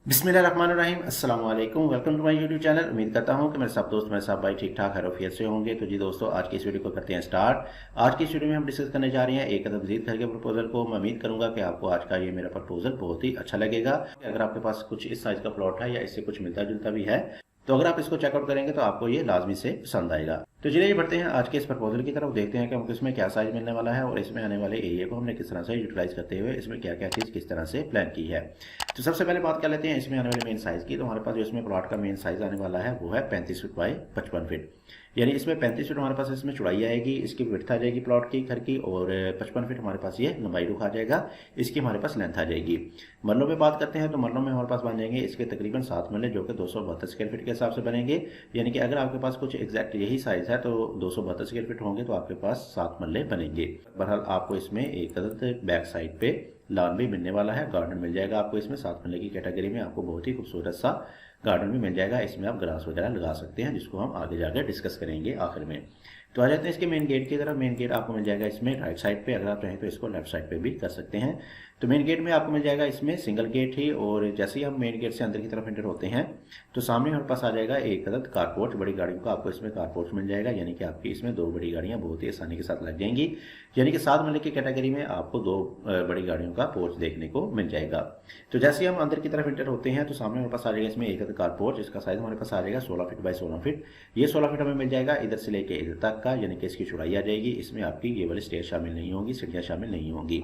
बिस्मिल्लाहिर्रहमानिर्रहीम अस्सलाम वालेकुम। Welcome to my YouTube channel. उम्मीद करता हूं कि मेरे सब दोस्त मेरे सब भाई ठीक ठाक खैरियत से होंगे। तो जी दोस्तों, आज की इस वीडियो को करते हैं स्टार्ट। आज की इस वीडियो में हम डिस्कस करने जा रहे हैं एक अदद जीत घर के प्रपोजल को। मैं उम्मीद करूंगा कि आपको आज का ये मेरा प्रपोजल बहुत ही अच्छा लगेगा। अगर आपके पास कुछ इस साइज का प्लॉट है या इससे कुछ मिलता जुलता भी है तो अगर आप इसको चेकआउट करेंगे तो आपको ये लाजमी से पसंद आएगा। तो चलिए बढ़ते हैं आज के इस प्रपोजल की तरफ, देखते हैं कि हमको इसमें क्या साइज मिलने वाला है और इसमें आने वाले एरिया को हमने किस तरह से यूटिलाइज करते हुए इसमें क्या क्या चीज़ किस तरह से प्लान की है। तो सबसे पहले बात कर लेते हैं इसमें आने वाले मेन साइज की। तो हमारे पास जो इसमें प्लॉट का मेन साइज आने वाला है वो है 35 फीट बाई 55 फीट। यानी इसमें 35 फीट हमारे पास इसमें चौड़ाई आएगी, इसकी विड्थ आ जाएगी प्लॉट की घर की, और 55 फीट हमारे पास ये लंबाई रुख आ जाएगा, इसकी हमारे पास लेंथ आ जाएगी। मरलों में बात करते हैं तो मरलों में हमारे पास बन जाएंगे इसके तकरीबन 7 मरले, जो कि 272 स्क्वायर फीट के हिसाब से बनेंगे। यानी कि अगर आपके पास कुछ एग्जैक्ट यही साइज है तो 272 स्क्वायर फीट होंगे तो आपके पास 7 मरले बनेंगे। बहरहाल आपको इसमें एक अदद बैक साइड पे लॉन भी मिलने वाला है, गार्डन मिल जाएगा आपको इसमें 7 मरले की कैटेगरी में। आपको बहुत ही खूबसूरत सा गार्डन भी मिल जाएगा, इसमें आप ग्रास वगैरह लगा सकते हैं, जिसको हम आगे जाकर डिस्कस करेंगे आखिर में। तो आ जाते हैं इसके मेन गेट की तरफ। मेन गेट आपको मिल जाएगा इसमें राइट साइड पे, अगर आप चाहें तो इसको लेफ्ट साइड पे भी कर सकते हैं। तो मेन गेट में आपको मिल जाएगा इसमें सिंगल गेट ही, और जैसे ही हम मेन गेट से अंदर की तरफ एंटर होते हैं तो सामने हमारे पास आ जाएगा एक अदद कारपोर्ट। बड़ी गाड़ियों का आपको इसमें कारपोर्ट मिल जाएगा, यानी कि आपकी इसमें 2 बड़ी गाड़ियां बहुत ही आसानी के साथ लग जाएंगी। यानी कि 7 मरले की कैटेगरी में आपको 2 बड़ी गाड़ियों का पोर्च देखने को मिल जाएगा। तो जैसे ही हम अंदर की तरफ एंटर होते हैं तो सामने हमारे पास आ जाएगा इसमें एक अदद कारपोर्ट, जिसका साइज हमारे पास आ जाएगा 16 फीट बाई 16 फीट। ये 16 फीट हमें मिल जाएगा इधर से लेके इधर तक का, यानी कि इसकी चौड़ाई आ जाएगी। इसमें आपकी ये वाली स्टेज शामिल नहीं होगी, सीढ़ियाँ शामिल नहीं होंगी।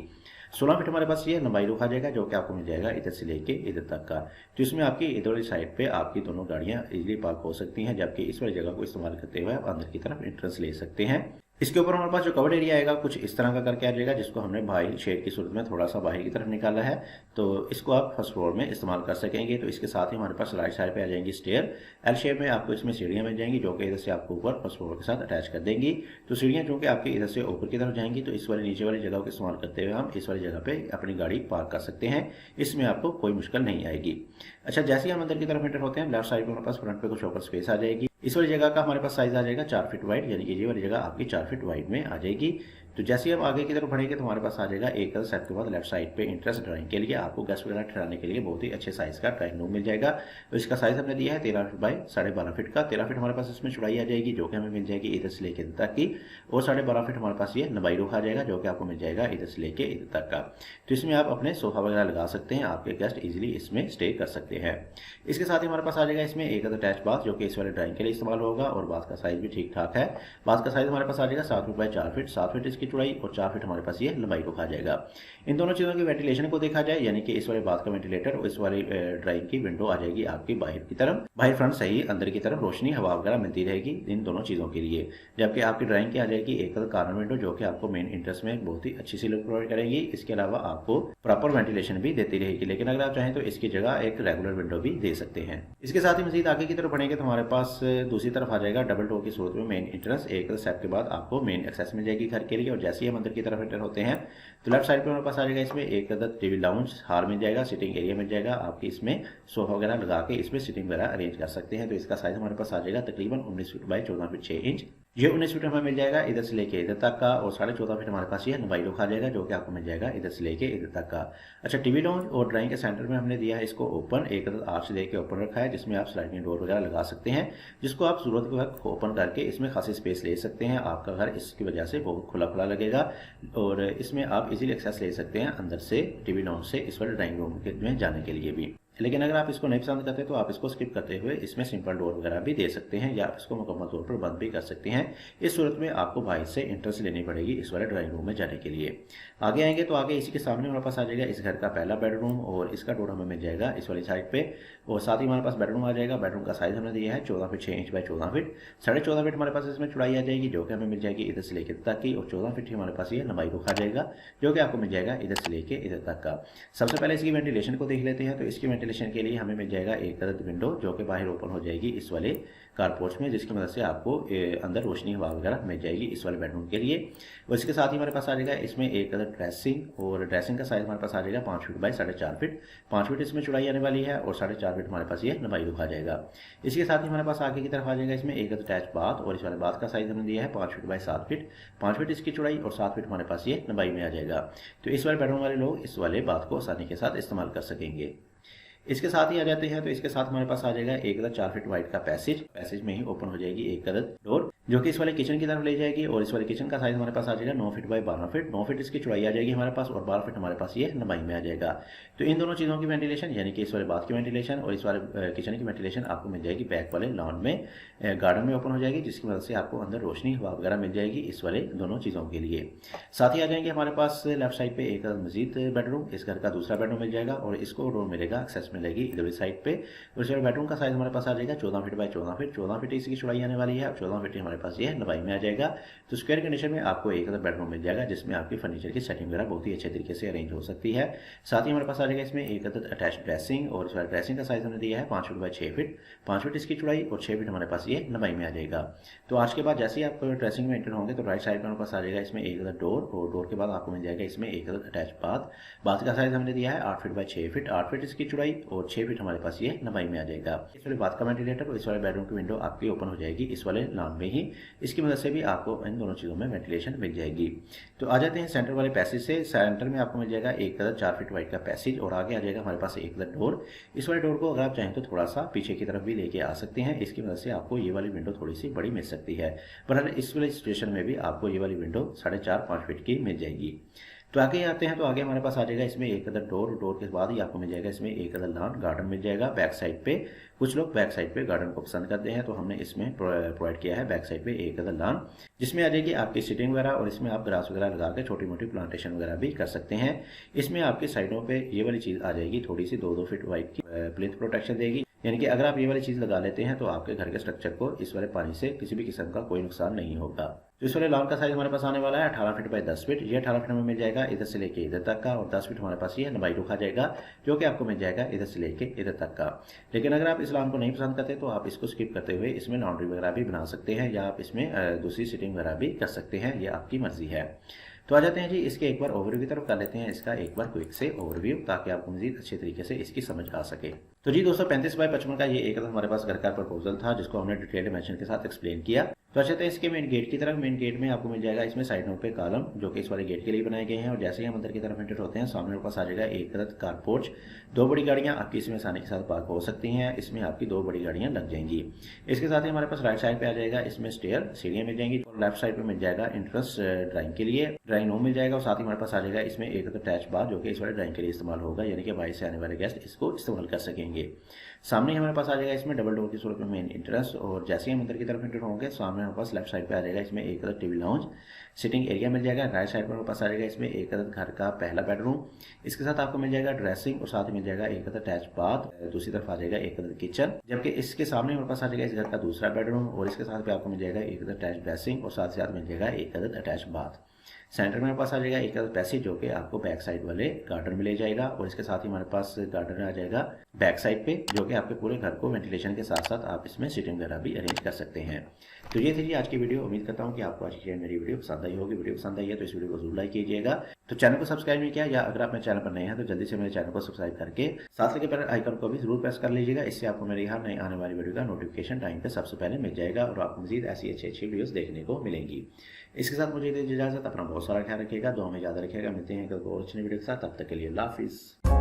16 फीट हमारे पास ये लंबाई रुख आ जाएगा, जो कि आपको मिल जाएगा इधर से लेके इधर तक का। तो इसमें आपकी इधर वाली साइड पे आपकी दोनों गाड़ियां इजीली पार्क हो सकती हैं, जबकि इस वाली जगह को इस्तेमाल करते हुए आप अंदर की तरफ एंट्रेंस ले सकते हैं। इसके ऊपर हमारे पास जो कवर्ड एरिया आएगा कुछ इस तरह का करके आ जाएगा, जिसको हमने बाहर शेड की सूरत में थोड़ा सा बाहर की तरफ निकाला है। तो इसको आप फर्स्ट फ्लोर में इस्तेमाल कर सकेंगे। तो इसके साथ ही हमारे पास राइट साइड पे आ जाएंगी स्टेयर। एल शेप में आपको इसमें सीढ़ियां मिल जाएंगी, जो कि इधर से आपको ऊपर फर्स्ट फ्लोर के साथ अटैच कर देंगी। तो सीढ़ियां चूंकि आपके इधर से ऊपर की तरफ जाएंगी तो इस वाली नीचे वाली जगह को इस्तेमाल करते हुए हम इस वाली जगह पे अपनी गाड़ी पार्क कर सकते हैं, इसमें आपको कोई मुश्किल नहीं आएगी। अच्छा, जैसे ही हम अंदर की तरफ एंटर होते हैं लेफ्ट साइड में हमारे पास फ्रंट पे कुछ ओपन स्पेस आ जाएगी। इस वाली जगह का हमारे पास साइज आ जाएगा 4 फीट वाइड, यानी कि ये वाली जगह आपकी 4 फीट वाइड में आ जाएगी। तो जैसे ही हम आगे की तरफ बढ़ेंगे तो हमारे पास आ जाएगा एक स्टेप के बाद लेफ्ट साइड पे इंटरेस्ट ड्राइंग के लिए आपको गेस्ट वगैरह ठहराने के लिए बहुत ही अच्छे साइज का ड्राइंग रूम मिल जाएगा। तो इसका साइज हमने दिया है 13 फीट बाई 12.5 फीट का। 13 फीट हमारे पास इसमें चौड़ाई आ जाएगी, जो कि हमें मिल जाएगी इधर से लेकर इधर तक की, और 12.5 फीट हमारे पास ये लंबाई रुख आ जाएगा, जो कि आपको मिल जाएगा इधर से लेके इधर तक का। तो इसमें आप अपने सोफा वगैरह लगा सकते हैं, आपके गेस्ट इजीली इसमें स्टे कर सकते हैं। इसके साथ ही हमारे पास आ जाएगा इसमें एक अटैच बाथ, जो कि इस वाले ड्राइंग के लिए इस्तेमाल होगा, और बाथ का साइज भी ठीक ठाक है। बाथ का साइज हमारे पास आ जाएगा 7 फीट बाई 4 फीट। 7 फीट इसकी चौड़ाई और 4 फीट हमारे पास ये लंबाई रुख आ जाएगा। इन दोनों चीज़ों की वेंटिलेशन को देखा जाए, यानी कि इस वाले बाथ का वेंटिलेटर और इस वाली ड्राइंग की विंडो आ जाएगी आपकी बाहर की तरफ, बाहर फ्रंट सही अंदर की तरफ रोशनी हवा वगैरह मिलती रहेगी इन दोनों चीज़ों के लिए। जबकि आपकी ड्राइंग की आ जाएगी एक कार्नर विंडो, जो कि आपको मेन इंटरेस्ट में बहुत ही अच्छी सी लुक प्रोवाइड करेगी। इसके अलावा आपको प्रॉपर वेंटिलेशन भी देती रहेगी, लेकिन अगर आप चाहें तो इसकी जगह एक रेगुलर विंडो भी दे सकते हैं। इसके साथ ही मजीद आगे की तरफ बढ़ेंगे तो हमारे पास दूसरी तरफ आ जाएगा डबल डोर की सूरत में मेन इंटरेंस। एक स्टेप के बाद आपको मेन एक्सेस मिल जाएगी घर के लिए, और जैसे ही हम अंदर की तरफ एंटर होते हैं तो लेफ्ट साइड पे हमारे पास आ जाएगा इसमें एक अदद टीवी लाउंज हाल मिल जाएगा, सिटिंग एरिया मिल जाएगा। आपकी इसमें सोफा वगैरह लगा के इसमें सिटिंग वगैरह अरेंज कर सकते हैं। तो इसका साइज हमारे पास आ जाएगा तकरीबन 19 फीट बाई 14 फीट 6 इंच। ये 19 फीट हमें मिल जाएगा इधर से लेके इधर तक का, और 14.5 फीट हमारे पास ये लंबाई रुख आ जाएगा, जो कि आपको मिल जाएगा इधर से लेके इधर तक का। अच्छा, टीवी लाउंज और ड्राइंग के सेंटर में हमने दिया है इसको ओपन, एक अदद आर्च दे के ओपन रखा है, जिसमें आप स्लाइडिंग डोर वगैरह लगा सकते हैं, जिसको आप जरूरत के वक्त ओपन करके इसमें खासी स्पेस ले सकते हैं। आपका घर इसकी वजह से बहुत खुला खुला लगेगा, और इसमें आप इजीली एक्सेस ले सकते हैं अंदर से टीवी लाउंज से इस वाले ड्राइंग रूम में जाने के लिए भी। लेकिन अगर आप इसको नहीं पसंद करते तो आप इसको स्किप करते हुए इसमें सिंपल डोर वगैरह भी दे सकते हैं, या आप इसको मुकम्मल तौर पर बंद भी कर सकते हैं। इस सूरत में आपको बाहर से एंट्रेंस लेनी पड़ेगी इस वाले ड्राइंग रूम में जाने के लिए। आगे आएंगे तो आगे इसी के सामने हमारे पास आ जाएगा इस घर का पहला बेडरूम, और इसका डोर हमें मिल जाएगा इस वाली साइड पे, और साथ ही हमारे पास बेडरूम आ जाएगा। बेडरूम का साइज हमने दिया है 14 feet 6 inch by 14 feet. 14.5 feet हमारे पास इसमें चौड़ाई आ जाएगी, जो कि हमें मिल जाएगी इधर से लेकर तक की, और 14 फीट ही हमारे पास ये लंबाई रुख आ जाएगा, जो कि आपको मिल जाएगा इधर से लेके इधर तक का। सबसे पहले इसकी वेंटिलेशन को देख लेते हैं। तो इसकी वेंटिलेशन के लिए हमें मिल जाएगा एक अदद विंडो, जो कि बाहर ओपन हो जाएगी इस वाले कारपोर्ट में, जिसकी मदद से आपको अंदर रोशनी हवा वगैरह मिल जाएगी इस वाले बेडरूम के लिए। और इसके साथ ही हमारे पास आ जाएगा इसमें एक अदद ड्रेसिंग, और ड्रेसिंग का साइज हमारे पास आ जाएगा 5 फीट बाई 4.5 फीट। 5 फीट इसमें चौड़ाई आने वाली है, और 4.5 फीट हमारे पास ये लंबाई रुख आ जाएगा। इसके साथ ही हमारे पास आगे की तरफ आ जाएगा इसमें एक अटैच बाथ, और इस वाले बाथ का साइज हमने दिया है 5 फीट बाई 7 फीट। 5 फीट इसकी चौड़ाई और 7 फीट हमारे पास ये लंबाई में आ जाएगा। तो इस वाले बेडरूम वाले लोग इस वाले बाथ को आसानी के साथ इस्तेमाल कर सकेंगे। इसके साथ ही आ जाते हैं तो इसके साथ हमारे पास आ जाएगा एक अदद 4 फीट वाइड का पैसेज में ही ओपन हो जाएगी एक अदद डोर, जो कि इस वाले किचन की तरफ ले जाएगी। और इस वाले किचन का साइज हमारे पास आ जाएगा 9 फीट बाय 12 फीट, 9 फीट इसकी चौड़ाई आ जाएगी हमारे पास और 12 फीट हमारे पास ये लंबाई में आ जाएगा। तो इन दोनों चीज़ों की वेंटिलेशन यानी कि इस वाले बाथ की वेंटिलेशन और इस वाले किचन की वेंटिलेशन आपको मिल जाएगी बैक वाले लॉन में, गार्डन में ओपन हो जाएगी, जिसकी वजह से आपको अंदर रोशनी हवा वगैरह मिल जाएगी इस वाले दोनों चीज़ों के लिए। साथ ही आ जाएंगे हमारे पास लेफ्ट साइड पे एक मजीद बेडरूम, इस घर का दूसरा बेडरूम मिल जाएगा और इसको डोर मिलेगा, एक्सेस मिलेगी इधर साइड पे। और इस बेडरूम का साइज हमारे पास आ जाएगा 14 फीट बाय 14 फीट, 14 फीट इसकी चौड़ाई आने वाली है और 14 फीट हमारे पास ये लंबाई में आ जाएगा। तो स्क्वायर कंडीशन में आपको एक अदर बेडरूम मिल जाएगा, जिसमें आपकी फर्नीचर की सेटिंग वगैरह बहुत ही अच्छे तरीके से अरेंज हो सकती है। साथ ही हमारे पास आ जाएगा इसमें एक अदर अटैच ड्रेसिंग, और इस ड्रेसिंग का साइज हमने दिया है 5 फीट बाय 6 फीट, 5 फीट इसकी चौड़ाई और 6 फीट हमारे पास ये लंबाई में आ जाएगा। तो आज के बाद जैसे ही आप ड्रेसिंग में एंटर होंगे तो राइट साइड में हमारे पास आ जाएगा इसमें एक अदर डोर, और डोर के बाद आपको मिल जाएगा इसमें एक अदर अटैच बाथ। बाथ का साइज हमने दिया है 8 फीट बाय 6 फीट, 8 फीट इसकी चौड़ाई और 6 फीट हमारे पास ये लंबाई में आ जाएगा। इस वाले बाथ का वेंटिलेटर और इस वाले बेडरूम की विंडो आपकी ओपन हो जाएगी इस वाले लॉन में ही, इसकी मदद से भी आपको इन दोनों चीज़ों में वेंटिलेशन मिल जाएगी। तो आ जाते हैं सेंटर वाले पैसेज से। सेंटर में आपको मिल जाएगा एक अदर 4 फीट वाइड का पैसेज और आगे आ जाएगा हमारे पास एक अदर डोर। इस वाले डोर को अगर आप चाहें तो थोड़ा सा पीछे की तरफ भी लेके आ सकते हैं, इसकी मदद से आपको ये वाली विंडो थोड़ी सी बड़ी मिल सकती है, पर इस वाले सिचुएशन में भी आपको ये वाली विंडो 4.5-5 फीट की मिल जाएगी। तो आगे आते हैं तो आगे हमारे पास आ जाएगा इसमें एक अदर डोर, डोर के बाद ही आपको मिल जाएगा इसमें एक अदर लॉन, गार्डन मिल जाएगा बैक साइड पे। कुछ लोग बैक साइड पे गार्डन को पसंद करते हैं, तो हमने इसमें प्रोवाइड किया है बैक साइड पे एक अदर लॉन, जिसमें आ जाएगी आपकी सीटिंग वगैरह और इसमें आप ग्रास वगैरह लगा के छोटी मोटी प्लांटेशन वगैरह भी कर सकते हैं। इसमें आपकी साइडों पे ये वाली चीज़ आ जाएगी थोड़ी सी 2-2 फीट वाइड की प्लिंथ प्रोटेक्शन देगी, यानी कि अगर आप ये वाली चीज़ लगा लेते हैं तो आपके घर के स्ट्रक्चर को इस वाले पानी से किसी भी किस्म का कोई नुकसान नहीं होगा। तो इस वाले लॉन का साइज हमारे पास आने वाला है 18 फीट बाय 10 फीट, ये 18 फीट में मिल जाएगा इधर से लेके इधर तक का, और 10 फीट हमारे पास ये लंबाई रुखा जाएगा जो कि आपको मिल जाएगा इधर से लेके इधर तक का। लेकिन अगर आप इस लॉन को नहीं पसंद करते तो आप इसको स्किप करते हुए इसमें लॉन्ड्री वगैरह भी बना सकते हैं, या आप इसमें दूसरी सीटिंग वगैरह भी कर सकते हैं, ये आपकी मर्जी है। तो आ जाते हैं जी इसके एक बार ओवरव्यू की तरफ कर लेते हैं इसका एक बार क्विक से ओवरव्यू, ताकि आपको मजीद अच्छे तरीके से इसकी समझ आ सके। तो जी दोस्तों 35 बाय 55 का ये एक हमारे पास घर का प्रपोजल था, जिसको हमने डिटेल डायमेंशन के साथ एक्सप्लेन किया। तो अच्छा, तो इसके मेन गेट की तरफ, मेन गेट में आपको मिल जाएगा इसमें साइडों पे कॉलम, जो कि इस वाले गेट के लिए बनाए गए हैं। और जैसे ही हम अंदर की तरफ एंटर होते हैं सामने हमारे पास आ जाएगा एक अदद कार पोर्च, 2 बड़ी गाड़ियां आपकी इसमें आसानी के साथ पार्क हो सकती हैं, इसमें आपकी 2 बड़ी गाड़ियां लग जाएंगी। इसके साथ ही हमारे पास राइट साइड पे आ जाएगा इसमें स्टेयर, सीढ़ियां मिल जाएंगी, और लेफ्ट साइड पे मिल जाएगा एंट्रेंस ड्राइंग के लिए, ड्राइंग रूम मिल जाएगा। और साथ ही हमारे पास आ जाएगा इसमें एक अटैच बाथ, जो कि इस वाले ड्राइंग के लिए इस्तेमाल होगा, यानी कि बाहर से आने वाले गेस्ट इसको इस्तेमाल कर सकेंगे। सामने हमारे पास आ जाएगा इसमें डबल डोर की सूरत में मेन एंट्रेंस, और जैसे ही हम अंदर की तरफ एंटर होंगे सामने हमारे पास लेफ्ट साइड पे आ जाएगा इसमें एक अदद टीवी लाउंज, सिटिंग एरिया मिल जाएगा। राइट साइड पर हमारे पास आ जाएगा इसमें एक अदद घर का पहला बेडरूम, इसके साथ आपको मिल जाएगा ड्रेसिंग और साथ ही मिल जाएगा एक अदद अटैच बाथ, दूसरी तरफ आ जाएगा एक अदद किचन। जबकि इसके सामने हमारे पास आ जाएगा इस घर का दूसरा बेडरूम, और इसके साथ भी आपको मिल जाएगा एक अदद अटैच ड्रेसिंग और साथ ही साथ मिल जाएगा एक अदद अटैच बाथ। सेंटर में हमारे पास आ जाएगा एक अदद पैसेज, जो कि आपको बैक साइड वाले गार्डन में ले जाएगा, और इसके साथ ही हमारे पास गार्डन आ जाएगा बैक साइड पे, जो कि आपके पूरे घर को वेंटिलेशन के साथ साथ आप इसमें सीटिंग वगैरह भी अरेंज कर सकते हैं। तो ये थी जी आज की वीडियो। उम्मीद करता हूँ कि आपको आज की मेरी वीडियो पसंद आई होगी। वीडियो पसंद आई है तो इस वीडियो को जरूर लाइक कीजिएगा। तो चैनल को सब्सक्राइब नहीं किया, या अगर आप मेरे चैनल पर नए हैं तो जल्दी से मेरे चैनल को सब्सक्राइब करके साथ लगे बेल आइकन को भी जरूर प्रेस कर लीजिएगा। इससे आपको मेरे यहाँ नई आने वाली वीडियो का नोटिफिकेशन टाइम पे सबसे पहले मिल जाएगा, और आपको मजीद ऐसी अच्छी वीडियोस देखने को मिलेंगी। इसके साथ मुझे दीजिए इजाजत, अपना बहुत सारा ख्याल रखिएगा, दुआ में याद रखिएगा। मिलते हैं एक और अच्छी वीडियो के साथ, तब तक के लिए अल्लाह हाफिज़।